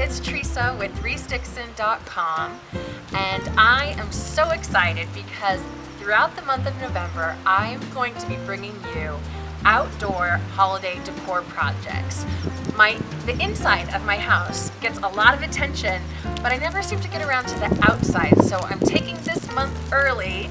it's Teresa with sprucing.com, and I am so excited because throughout the month of November I am going to be bringing you outdoor holiday decor projects. The inside of my house gets a lot of attention, but I never seem to get around to the outside, so I'm taking this month early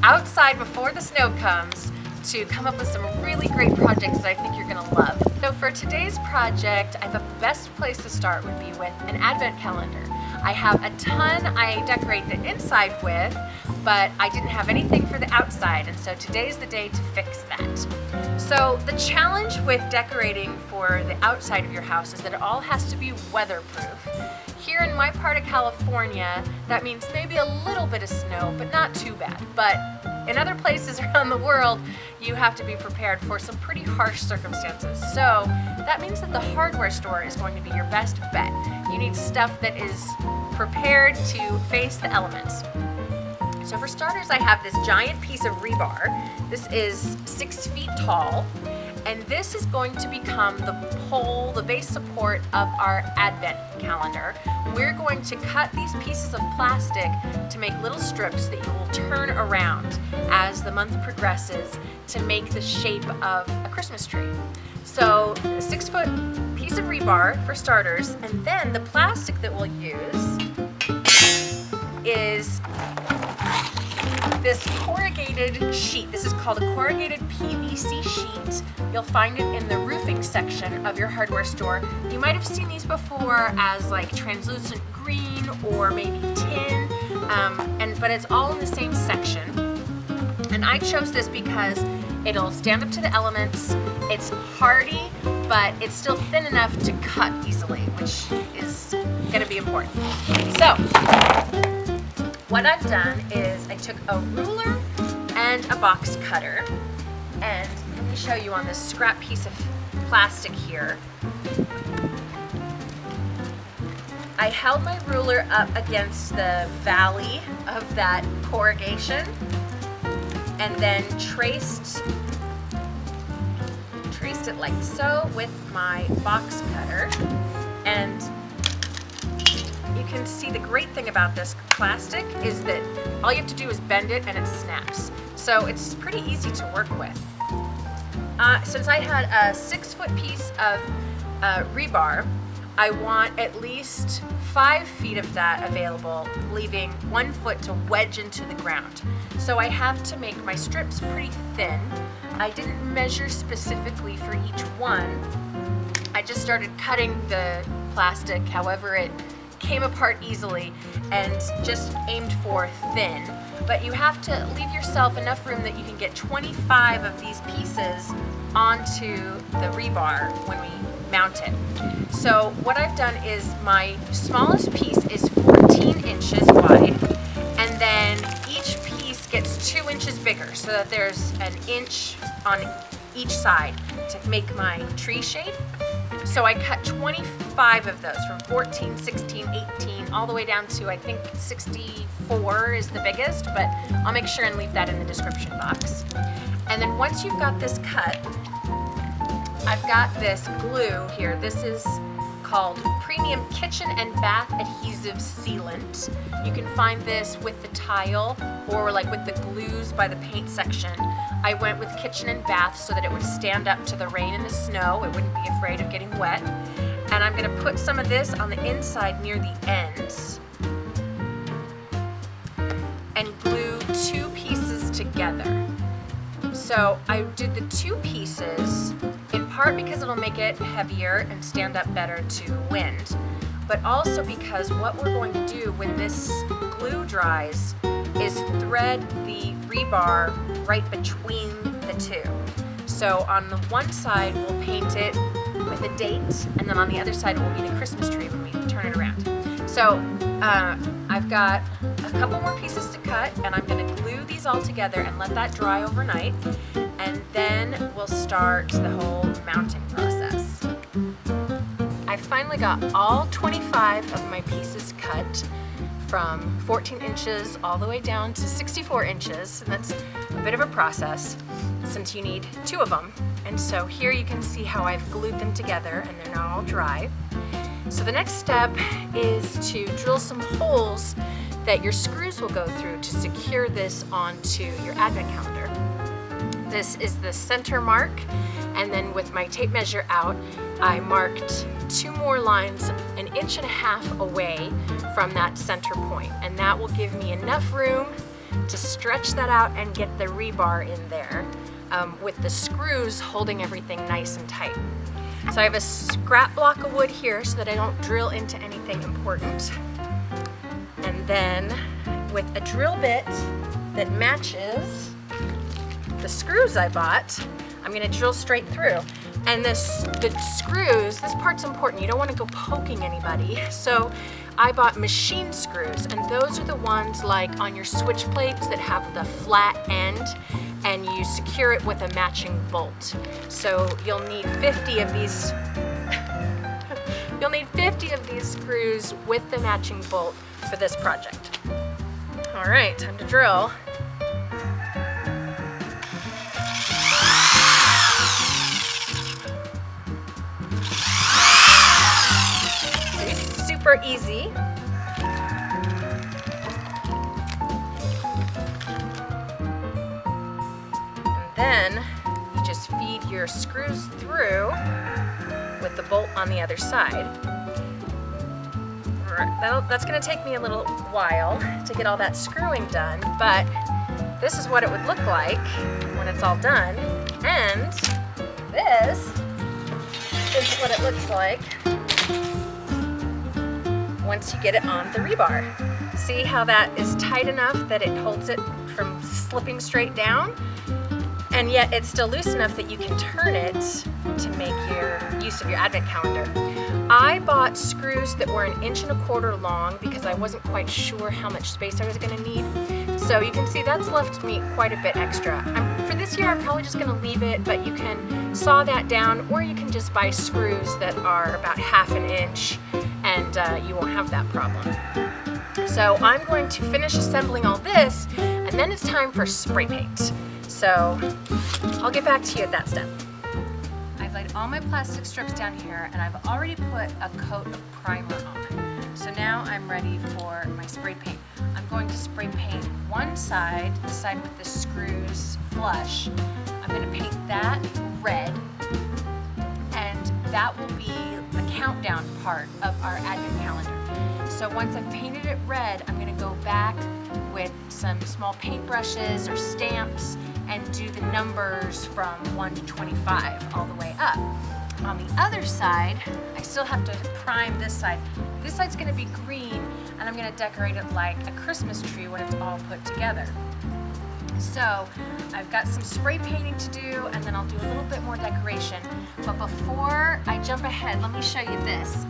outside before the snow comes to come up with some really great projects that I think you're gonna love. So for today's project, I thought the best place to start would be with an advent calendar. I have a ton I decorate the inside with, but I didn't have anything for the outside, and so today's the day to fix that. So the challenge with decorating for the outside of your house is that it all has to be weatherproof. Here in my part of California, that means maybe a little bit of snow, but not too bad. But in other places around the world, you have to be prepared for some pretty harsh circumstances. So that means that the hardware store is going to be your best bet. You need stuff that is prepared to face the elements. So for starters, I have this giant piece of rebar. This is 6 feet tall, and this is going to become the pole, the base support of our advent calendar. We're going to cut these pieces of plastic to make little strips that you will turn around as the month progresses to make the shape of a Christmas tree. So a 6-foot piece of rebar for starters, and then the plastic that we'll use is this corrugated sheet. This is called a corrugated PVC sheet. You'll find it in the roofing section of your hardware store. You might have seen these before as like translucent green or maybe tin, but it's all in the same section. And I chose this because it'll stand up to the elements, it's hardy, but it's still thin enough to cut easily, which is gonna be important. So, what I've done is I took a ruler and a box cutter, and let me show you on this scrap piece of plastic here. I held my ruler up against the valley of that corrugation and then traced it like so with my box cutter. And you can see the great thing about this plastic is that all you have to do is bend it and it snaps. So it's pretty easy to work with. Since I had a 6-foot piece of rebar, I want at least 5 feet of that available, leaving 1 foot to wedge into the ground. So I have to make my strips pretty thin. I didn't measure specifically for each one. I just started cutting the plastic however it came apart easily and just aimed for thin. But you have to leave yourself enough room that you can get 25 of these pieces onto the rebar when we mount it. So what I've done is my smallest piece is 14 inches wide, and then each piece gets 2 inches bigger so that there's an inch on each side to make my tree shape. So I cut 25 of those from 14, 16, 18, all the way down to I think 64 is the biggest, but I'll make sure and leave that in the description box. And then once you've got this cut, I've got this glue here. This is called Premium Kitchen and Bath Adhesive Sealant. You can find this with the tile or like with the glues by the paint section. I went with kitchen and bath so that it would stand up to the rain and the snow. It wouldn't be afraid of getting wet. And I'm gonna put some of this on the inside near the ends and glue 2 pieces together. So I did the 2 pieces in part because it'll make it heavier and stand up better to wind, but also because what we're going to do when this glue dries is thread the rebar right between the 2. So on the one side we'll paint it with a date, and then on the other side it will be the Christmas tree when we turn it around. So I've got a couple more pieces to cut, and I'm going to glue these all together and let that dry overnight, and then we'll start the whole mounting process. I finally got all 25 of my pieces cut from 14 inches all the way down to 64 inches, and that's a bit of a process since you need 2 of them. And so here you can see how I've glued them together, and they're now all dry. So the next step is to drill some holes that your screws will go through to secure this onto your advent calendar. This is the center mark, and then with my tape measure out, I marked 2 more lines 1.5 inches away from that center point, and that will give me enough room to stretch that out and get the rebar in there with the screws holding everything nice and tight. So I have a scrap block of wood here so that I don't drill into anything important. And then with a drill bit that matches the screws I bought, I'm gonna drill straight through. And the screws, this part's important. You don't want to go poking anybody. So I bought machine screws, and those are the ones like on your switch plates that have the flat end, and you secure it with a matching bolt. So you'll need 50 of these. You'll need 50 of these screws with the matching bolt for this project. All right, time to drill. Super easy. And then you just feed your screws through with the bolt on the other side. That's going to take me a little while to get all that screwing done, but this is what it would look like when it's all done. And this is what it looks like once you get it on the rebar. See how that is tight enough that it holds it from slipping straight down, and yet it's still loose enough that you can turn it to make your use of your advent calendar. I bought screws that were 1.25 inches long because I wasn't quite sure how much space I was going to need. So you can see that's left me quite a bit extra. For this year I'm probably just going to leave it, but you can saw that down, or you can just buy screws that are about 1/2 inch, and you won't have that problem. So I'm going to finish assembling all this, and then it's time for spray paint. So I'll get back to you at that step. I've laid all my plastic strips down here, and I've already put a coat of primer on. So now I'm ready for my spray paint. I'm going to spray paint one side, the side with the screws flush. I'm going to paint that red, and that will be the countdown part of our advent calendar. So once I've painted it red, I'm going to go back with some small paintbrushes or stamps and do the numbers from 1 to 25 all the way up. On the other side, I still have to prime this side. This side's going to be green, and I'm going to decorate it like a Christmas tree when it's all put together. So I've got some spray painting to do, and then I'll do a little bit more decoration. But before I jump ahead, let me show you this.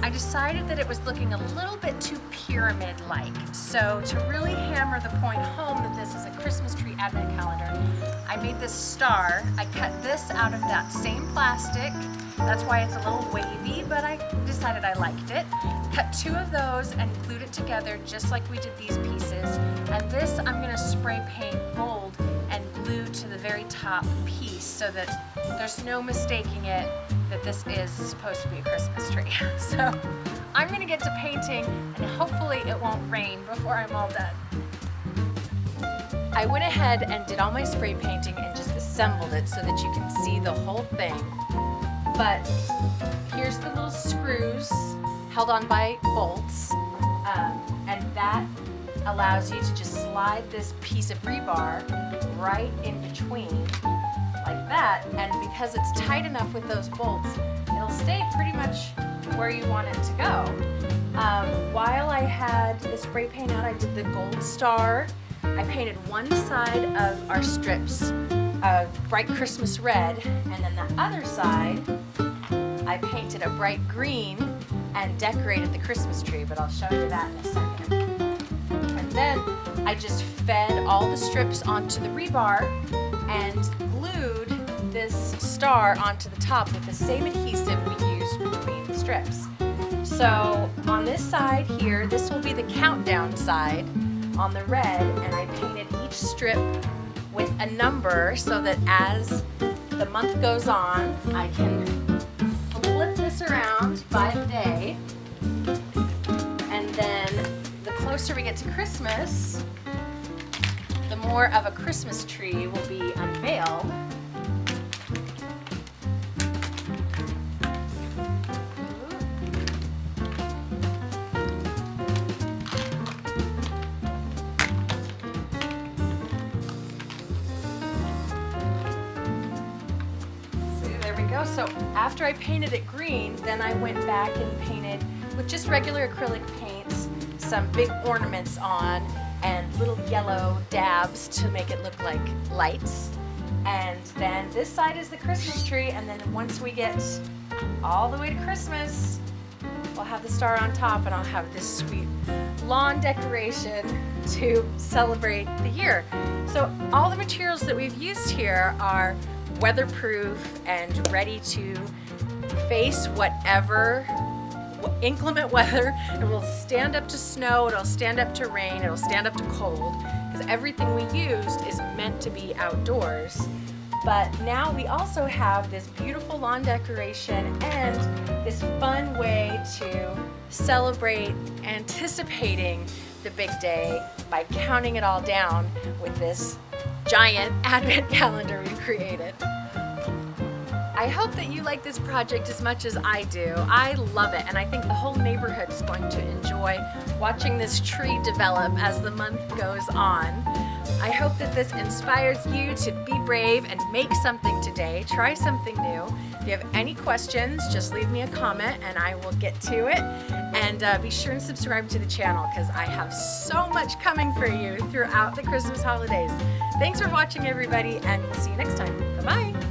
I decided that it was looking a little bit too pyramid-like. So to really hammer the point home that this is a Christmas tree advent calendar, I made this star. I cut this out of that same plastic. That's why it's a little wavy, but I decided I liked it. Cut 2 of those and glued it together just like we did these pieces. And this I'm going to spray paint gold and glue to the very top piece so that there's no mistaking it that this is supposed to be a Christmas tree. So I'm going to get to painting, and hopefully it won't rain before I'm all done. I went ahead and did all my spray painting and just assembled it so that you can see the whole thing. But here's the little screws held on by bolts, and that allows you to just slide this piece of rebar right in between like that, and because it's tight enough with those bolts, it'll stay pretty much where you want it to go. While I had the spray paint out, I did the gold star. I painted one side of our strips of bright Christmas red, and then the other side I painted a bright green and decorated the Christmas tree, but I'll show you that in a second. And then I just fed all the strips onto the rebar and glued this star onto the top with the same adhesive we used between the strips. So on this side here, this will be the countdown side on the red, and I painted each strip with a number so that as the month goes on, I can flip the this around by the day, and then the closer we get to Christmas, the more of a Christmas tree will be unveiled. So after I painted it green, then I went back and painted with just regular acrylic paints some big ornaments on and little yellow dabs to make it look like lights. And then this side is the Christmas tree, and then once we get all the way to Christmas, we'll have the star on top, and I'll have this sweet lawn decoration to celebrate the year. So all the materials that we've used here are weatherproof and ready to face whatever inclement weather. It will stand up to snow, it'll stand up to rain, it'll stand up to cold, because everything we used is meant to be outdoors. But now we also have this beautiful lawn decoration and this fun way to celebrate anticipating the big day by counting it all down with this giant advent calendar we created. I hope that you like this project as much as I do. I love it, and I think the whole neighborhood is going to enjoy watching this tree develop as the month goes on. I hope that this inspires you to be brave and make something today. Try something new. If you have any questions, just leave me a comment and I will get to it. And be sure and subscribe to the channel, because I have so much coming for you throughout the Christmas holidays. Thanks for watching, everybody, and we'll see you next time. Bye-bye.